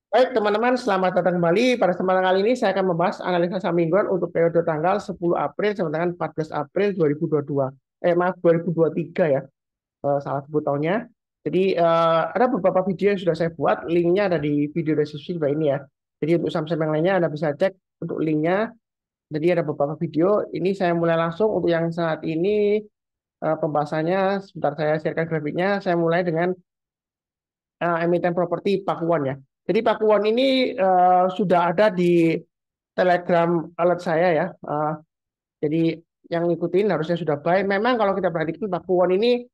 Baik, teman-teman, selamat datang kembali. Pada kesempatan kali ini saya akan membahas analisa saham mingguan untuk periode tanggal 10 April sampai dengan 14 April 2022. Maaf, 2023 ya. Salah sebut tahunnya. Jadi ada beberapa video yang sudah saya buat, linknya ada di video deskripsi di bawah ini ya. Jadi untuk saham-saham yang lainnya Anda bisa cek untuk linknya. Jadi ada beberapa video. Ini saya mulai langsung untuk yang saat ini pembahasannya. Sebentar saya sharekan grafiknya. Saya mulai dengan emiten properti Pakuwon ya. Jadi Pakuwon ini sudah ada di Telegram alert saya ya. Jadi yang ngikutin harusnya sudah baik. Memang kalau kita perhatikan Pakuwon ini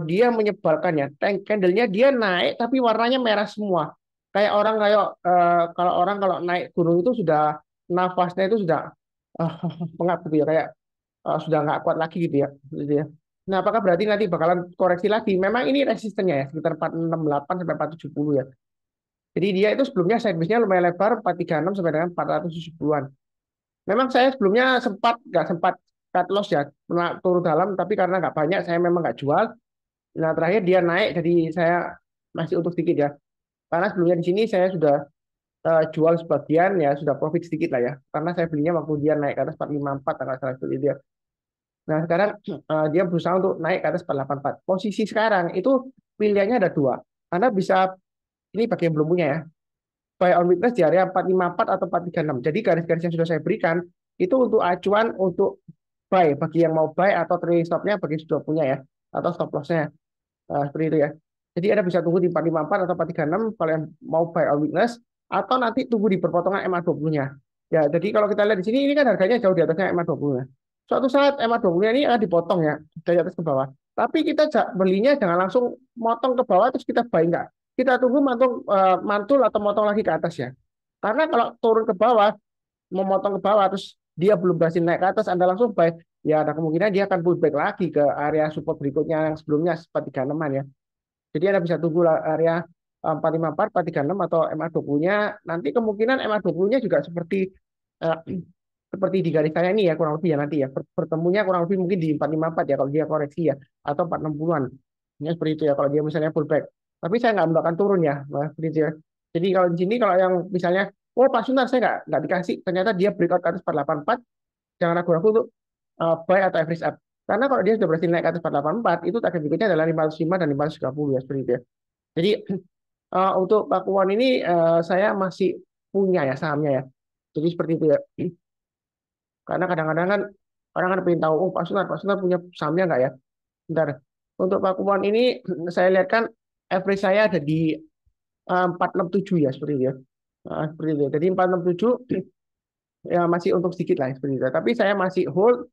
dia menyebalkan ya. Candlenya dia naik tapi warnanya merah semua. Kayak orang kalau naik gunung itu sudah nafasnya itu sudah uh, pengap gitu ya kayak sudah nggak kuat lagi gitu ya. Nah, apakah berarti nanti bakalan koreksi lagi? Memang ini resistennya ya sekitar 468 sampai 470 ya. Jadi dia itu sebelumnya side base-nya lumayan lebar 436 sampai dengan 470-an. Memang saya sebelumnya nggak sempat cut loss ya, turun dalam, tapi karena nggak banyak saya memang nggak jual. Nah terakhir dia naik, jadi saya masih untuk sedikit ya. Karena sebelumnya di sini saya sudah jual sebagian ya, sudah profit sedikit lah ya. Karena saya belinya waktu dia naik ke atas 454 tanggal salah itu dia. Nah sekarang dia berusaha untuk naik ke atas 484. Posisi sekarang itu pilihannya ada dua. Anda bisa, ini bagi yang belum punya ya, buy on weakness di area 454 atau 436. Jadi garis-garis yang sudah saya berikan itu untuk acuan untuk buy bagi yang mau buy atau trailing stopnya bagi yang sudah punya ya, atau stop lossnya seperti itu ya. Jadi Anda bisa tunggu di 454 atau 436 kalau yang mau buy on weakness, atau nanti tunggu di perpotongan MA20-nya. Ya, jadi kalau kita lihat di sini ini kan harganya jauh di atasnya MA20-nya. Suatu saat MA20-nya ini akan dipotong ya dari atas ke bawah. Tapi kita belinya jangan langsung motong ke bawah terus kita buy, enggak. Kita tunggu mantul atau motong lagi ke atas ya. Karena kalau turun ke bawah, memotong ke bawah terus dia belum berhasil naik ke atas, Anda langsung buy, ya ada kemungkinan dia akan pullback lagi ke area support berikutnya yang sebelumnya 436-an ya. Jadi Anda bisa tunggu area 454, 436 atau MA20-nya. Nanti kemungkinan MA20-nya juga eh, seperti di garis saya ini ya, kurang lebih ya nanti ya. Pertemunya kurang lebih mungkin di 454 ya kalau dia koreksi ya, atau 460-an. Ya seperti itu ya kalau dia misalnya pullback. Tapi saya nggak mendoakan turun ya, seperti itu ya. Jadi kalau di sini kalau yang misalnya, oh Pak Sunar saya nggak dikasih, ternyata dia breakout ke atas 484, jangan ragu-ragu untuk buy atau average up. Karena kalau dia sudah berhasil naik ke atas 484, itu target berikutnya adalah 505 dan 530 ya seperti itu ya. Jadi untuk Pakuan ini saya masih punya ya sahamnya ya. Jadi seperti itu ya. Karena kadang-kadang kan orang kan pengen tahu, oh Pak Sunar punya sahamnya nggak ya? Bentar. Untuk Pakuan ini saya lihat kan average saya ada di 467 ya seperti itu ya. Seperti itu ya. Jadi 467 ya masih untuk sedikit lah seperti itu. Tapi saya masih hold,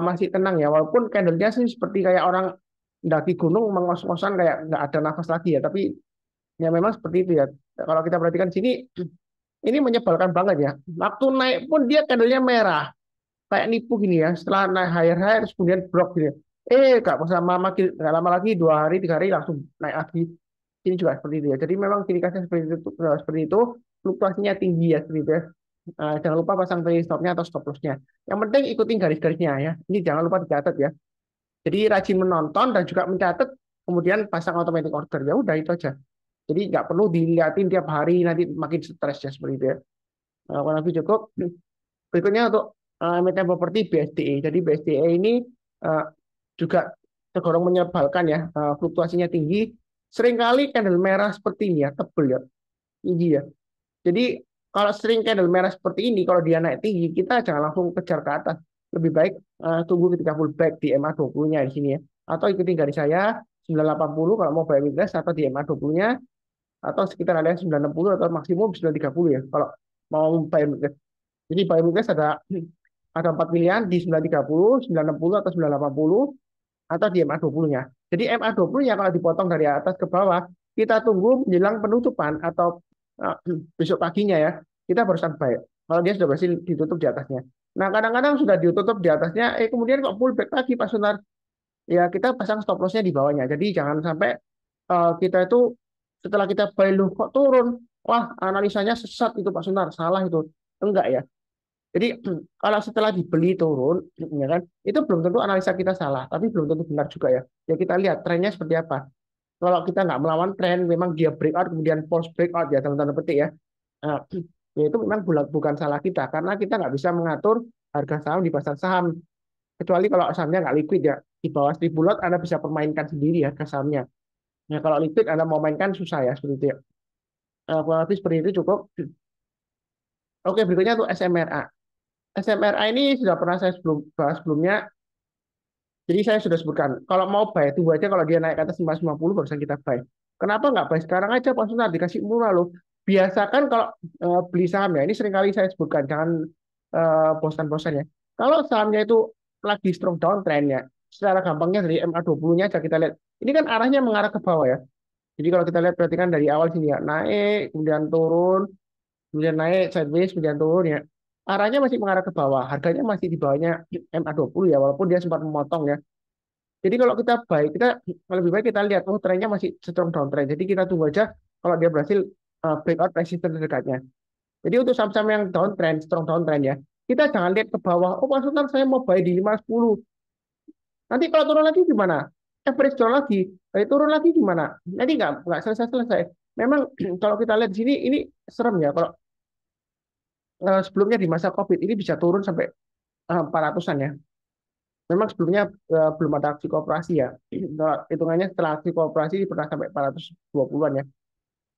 masih tenang ya. Walaupun candlenya sih seperti kayak orang mendaki gunung mengos-ngosan kayak nggak ada nafas lagi ya. Tapi ya memang seperti itu ya. Kalau kita perhatikan sini, ini menyebalkan banget ya. Waktu naik pun dia candlenya merah. Kayak nipu gini ya. Setelah naik higher terus kemudian drop gini. Gak usah lama, gak lama lagi 2 hari 3 hari langsung naik lagi. Ini juga seperti itu ya. Jadi memang ciri khasnya seperti itu, fluktuasinya tinggi ya seperti itu ya. Jangan lupa pasang trailing stopnya atau stop lossnya. Yang penting ikutin garis-garisnya ya. Ini jangan lupa dicatat ya. Jadi rajin menonton dan juga mencatat, kemudian pasang automatic order. Ya udah itu aja. Jadi nggak perlu dilihatin tiap hari nanti makin stres ya seperti itu ya. Kurang lebih cukup. Berikutnya untuk emiten properti BSDE. Jadi BSDE ini uh, juga tergolong menyebalkan ya. Fluktuasinya tinggi. Seringkali candle merah seperti ini ya, tebel ya, tinggi ya. Jadi kalau sering candle merah seperti ini, kalau dia naik tinggi, kita jangan langsung kejar ke atas. Lebih baik tunggu ketika pullback di MA20-nya di sini ya. Atau ikuti garis saya 980 kalau mau buy weakness, atau di MA20-nya, atau sekitar area 960 atau maksimum 930 ya. Kalau mau buy weakness. Jadi buy weakness ada 4 pilihan di 930, 960 atau 980, atau di MA20-nya. Jadi MA20-nya kalau dipotong dari atas ke bawah, kita tunggu menjelang penutupan atau uh, besok paginya ya, kita barusan buy. Kalau dia sudah berhasil ditutup di atasnya. Nah, kadang-kadang sudah ditutup di atasnya, kemudian kok pullback lagi Pak Sunar. Ya, kita pasang stop loss-nya di bawahnya. Jadi jangan sampai kita itu setelah kita buy, loh kok turun. Wah, analisanya sesat itu Pak Sunar, salah itu. Enggak ya. Jadi kalau setelah dibeli turun, ya kan, itu belum tentu analisa kita salah, tapi belum tentu benar juga ya. Ya kita lihat trennya seperti apa. Kalau kita nggak melawan tren, memang dia breakout kemudian false breakout ya teman-teman petik ya. Nah, ya itu memang bukan salah kita karena kita nggak bisa mengatur harga saham di pasar saham kecuali kalau sahamnya nggak liquid ya. Di bawah 1.000 lot Anda bisa permainkan sendiri ya ke sahamnya. Nah, kalau liquid Anda mau mainkan susah ya seperti itu ya. Kurang lebih seperti itu cukup. Oke, berikutnya tuh SMRA. SMRA ini sudah pernah saya bahas sebelumnya. Jadi saya sudah sebutkan, kalau mau buy tunggu aja kalau dia naik ke atas 550 barusan kita buy. Kenapa nggak buy sekarang aja Pak Sunar dikasih murah loh. Biasakan kalau beli saham ya, ini seringkali saya sebutkan, jangan bosan-bosan ya. Kalau sahamnya itu lagi strong downtrend ya, secara gampangnya dari MA20-nya aja kita lihat. Ini kan arahnya mengarah ke bawah ya. Jadi kalau kita lihat perhatikan dari awal sini ya, naik, kemudian turun, kemudian naik sideways, kemudian turun ya. Arahnya masih mengarah ke bawah, harganya masih di bawahnya MA20 ya, walaupun dia sempat memotong ya. Jadi kalau kita baik, kita lebih baik kita lihat, oh trennya masih strong downtrend. Jadi kita tunggu aja kalau dia berhasil breakout resistance terdekatnya. Jadi untuk saham-saham yang downtrend, strong downtrend ya, kita jangan lihat ke bawah. Oh maksudnya saya mau buy di 510. Nanti kalau turun lagi gimana? Average turun lagi, turun lagi gimana? Nanti nggak selesai-selesai. Memang kalau kita lihat di sini, ini serem ya. Kalau sebelumnya di masa COVID ini bisa turun sampai 400-an ya. Memang sebelumnya belum ada aksi kooperasi ya. Hitungannya setelah aksi kooperasi pernah sampai 420-an ya.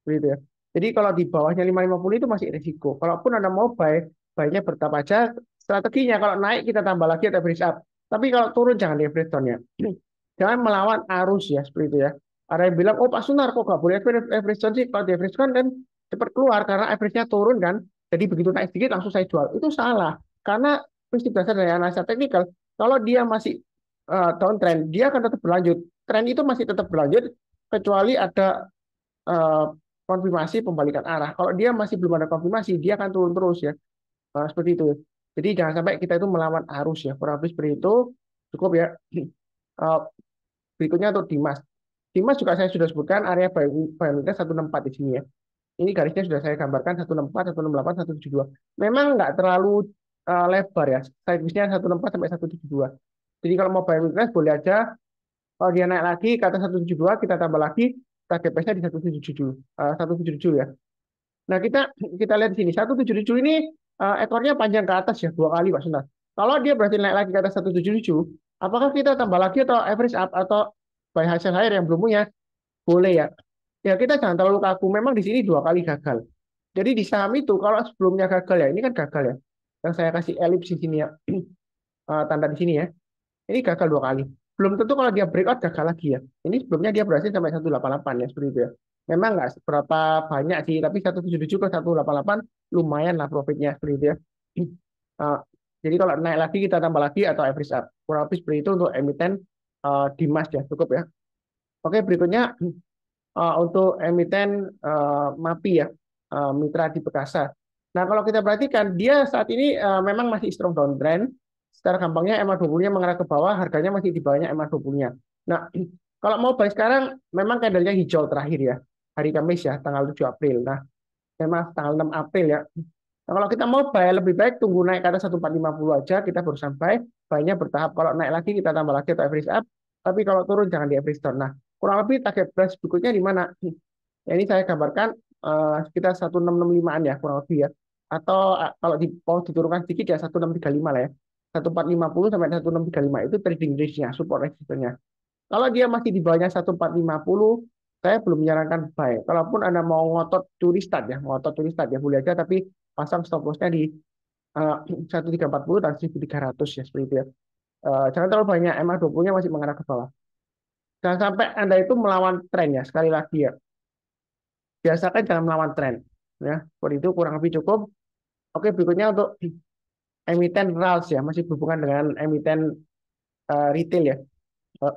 Begitu ya. Jadi kalau di bawahnya 550 itu masih risiko. Kalaupun Anda mau buy-nya bertahap aja. Strateginya kalau naik kita tambah lagi atau average up. Tapi kalau turun jangan di average down ya. Jangan melawan arus ya seperti itu ya. Ada yang bilang, oh Pak Sunar kok nggak boleh average down sih? Kalau di average down kan cepat keluar karena average-nya turun kan. Jadi begitu naik sedikit langsung saya jual. Itu salah. Karena prinsip dasar dari analisa teknikal, kalau dia masih downtrend, dia akan tetap berlanjut. Tren itu masih tetap berlanjut kecuali ada eh, konfirmasi pembalikan arah. Kalau dia masih belum ada konfirmasi, dia akan turun terus ya. Seperti itu. Jadi jangan sampai kita itu melawan arus ya. Kurang lebih seperti itu. Cukup ya. Eh, Berikutnya untuk Dimas. Dimas juga saya sudah sebutkan area biometer 164 di sini ya. Ini garisnya sudah saya gambarkan 164, 168, 172. Memang nggak terlalu lebar ya. Size-nya 164 sampai 172. Jadi kalau mau biometer boleh aja. Kalau dia naik lagi ke atas 172, kita tambah lagi target price-nya di 177, 177 ya. Nah, kita lihat di sini 177 ini ekornya panjang ke atas ya dua kali Pak Sunar. Kalau dia berhasil naik lagi ke atas 177, apakah kita tambah lagi atau average up atau buy hasil higher yang belum punya? Boleh ya. Ya kita jangan terlalu kaku. Memang di sini dua kali gagal. Jadi di saham itu kalau sebelumnya gagal ya, ini kan gagal ya. Yang saya kasih elips di sini ya, tanda di sini ya. Ini gagal dua kali. Belum tentu kalau dia breakout gagal lagi ya. Ini sebelumnya dia berhasil sampai 188 ya seperti itu ya. Memang nggak seberapa banyak sih, tapi 177 ke 188 lumayan lah profitnya seperti itu ya. Uh, jadi kalau naik lagi kita tambah lagi atau average up. Kurang lebih seperti itu untuk emiten Dimas ya, cukup ya. Oke, berikutnya untuk emiten MAPI ya, Mitra di Perkasa. Nah, kalau kita perhatikan, dia saat ini memang masih strong downtrend. Secara gampangnya MA20-nya mengarah ke bawah, harganya masih di bawahnya MA20-nya. Nah, kalau mau buy sekarang, memang candlenya hijau terakhir ya, hari Kamis ya, tanggal 7 April. Nah, memang tanggal 6 April ya. Nah, kalau kita mau buy, lebih baik tunggu naik ke atas 1450 aja, kita baru sampai. Buy-nya bertahap. Kalau naik lagi, kita tambah lagi atau average up. Tapi kalau turun, jangan di average down. Nah, kurang lebih target price berikutnya di mana? Ya, ini saya gambarkan sekitar 1665-an ya, kurang lebih ya. Atau kalau mau diturunkan sedikit ya 1635 lah ya. 1450 sampai 1635 itu trading range-nya, support resistance-nya. Kalau dia masih di bawahnya 1450, saya belum menyarankan buy. Kalaupun Anda mau ngotot curi start ya, ngotot curi start ya boleh aja, tapi pasang stop loss-nya di 1340 dan 1300 ya seperti itu ya. Jangan terlalu banyak, MA20-nya masih mengarah ke bawah. Jangan sampai Anda itu melawan tren ya, sekali lagi ya. Biasakan jangan melawan tren. Ya, seperti itu kurang lebih cukup. Oke, berikutnya untuk emiten RALS ya, masih berhubungan dengan emiten retail ya.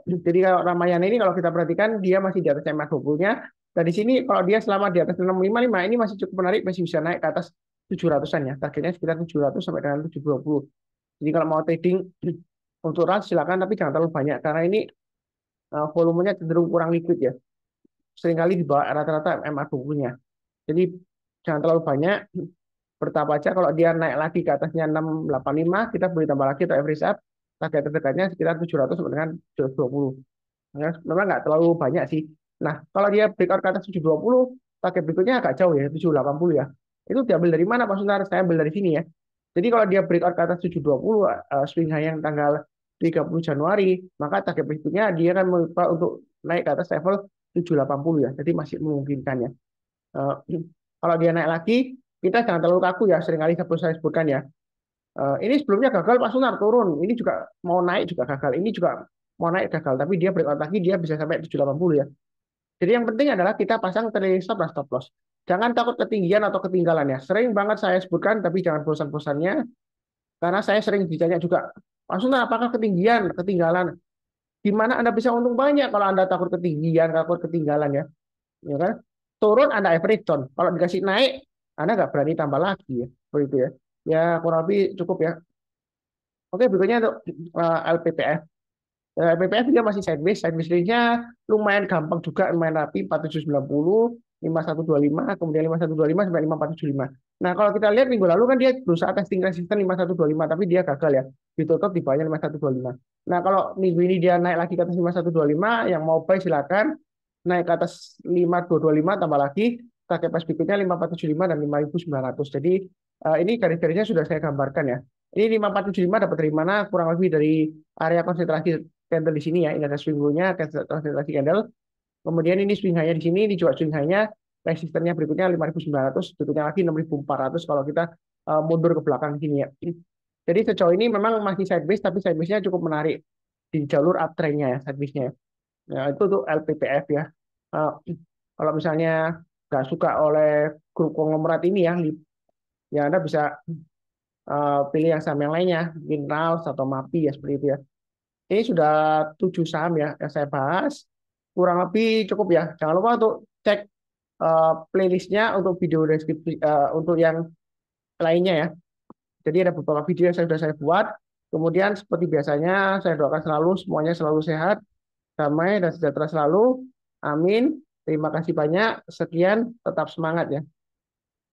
Jadi kalau Ramayana ini kalau kita perhatikan dia masih di atas MA20-nya. Dan di sini kalau dia selama di atas 655 ini masih cukup menarik, masih bisa naik ke atas 700-an ya. Targetnya sekitar 700 sampai dengan 720. Jadi kalau mau trading untuk RALS silakan, tapi jangan terlalu banyak karena ini volumenya cenderung kurang liquid ya. Seringkali di bawah rata-rata MA20-nya. Jadi jangan terlalu banyak. Bertahap aja kalau dia naik lagi ke atasnya 685, kita boleh tambah lagi atau average up. Target terdekatnya sekitar 700 sampai dengan 720. Ya, memang nggak terlalu banyak sih. Nah, kalau dia breakout ke atas 720, target berikutnya agak jauh ya, 780 ya. Itu diambil dari mana Pak Sunar? Saya ambil dari sini ya. Jadi kalau dia breakout ke atas 720, swing high yang tanggal 30 Januari, maka target berikutnya dia akan mencoba untuk naik ke atas level 780 ya. Jadi masih memungkinkan ya. Eh, Kalau dia naik lagi, kita jangan terlalu kaku ya. Seringkali saya sebutkan ya. Ini sebelumnya gagal Pak Sunar turun. Ini juga mau naik juga gagal. Ini juga mau naik gagal. Tapi dia breakout lagi, dia bisa sampai 780 ya. Jadi yang penting adalah kita pasang trailing stop dan stop loss. Jangan takut ketinggian atau ketinggalan ya. Sering banget saya sebutkan, tapi jangan bosan-bosannya. Karena saya sering ditanya juga, Pak Sunar, apakah ketinggian, ketinggalan? Gimana Anda bisa untung banyak kalau Anda takut ketinggian, takut ketinggalan ya? Ya kan? Turun Anda average down. Kalau dikasih naik, Anda nggak berani tambah lagi ya. Begitu ya. Ya kurang lebih cukup ya. Oke, berikutnya untuk LPPF. PPF dia masih sideways, sideways range-nya lumayan gampang juga, lumayan rapi, 4790, 5125, kemudian 5125 sampai 5475. Nah, kalau kita lihat minggu lalu kan dia berusaha testing resisten 5125, tapi dia gagal ya, ditutup di bawahnya 5125. Nah, kalau minggu ini dia naik lagi ke atas 5125, yang mau buy silakan, naik ke atas 5225 tambah lagi, target price berikutnya 5475 dan 5900. Jadi ini garis-garisnya sudah saya gambarkan ya. Ini 5475 dapat dari mana? Kurang lebih dari area konsentrasi candle di sini ya. Ini ada swing low-nya, konsentrasi candle. Kemudian ini swing high-nya di sini, ini juga swing high-nya. Resistennya berikutnya 5.900, berikutnya lagi 6.400 kalau kita mundur ke belakang di sini ya. Jadi sejauh ini memang masih sideways, tapi sideways-nya cukup menarik di jalur uptrend-nya ya, sideways-nya ya. Ya, itu tuh LPPF ya. Eh, Kalau misalnya nggak suka oleh grup konglomerat ini ya Anda bisa pilih yang saham yang lainnya, mungkin RALS atau MAPI ya seperti itu ya. Ini sudah 7 saham ya yang saya bahas. Kurang lebih cukup ya. Jangan lupa untuk cek playlistnya untuk video deskripsi untuk yang lainnya ya. Jadi ada beberapa video yang sudah saya buat. Kemudian seperti biasanya saya doakan selalu semuanya selalu sehat, damai dan sejahtera selalu. Amin. Terima kasih banyak. Sekian, tetap semangat ya.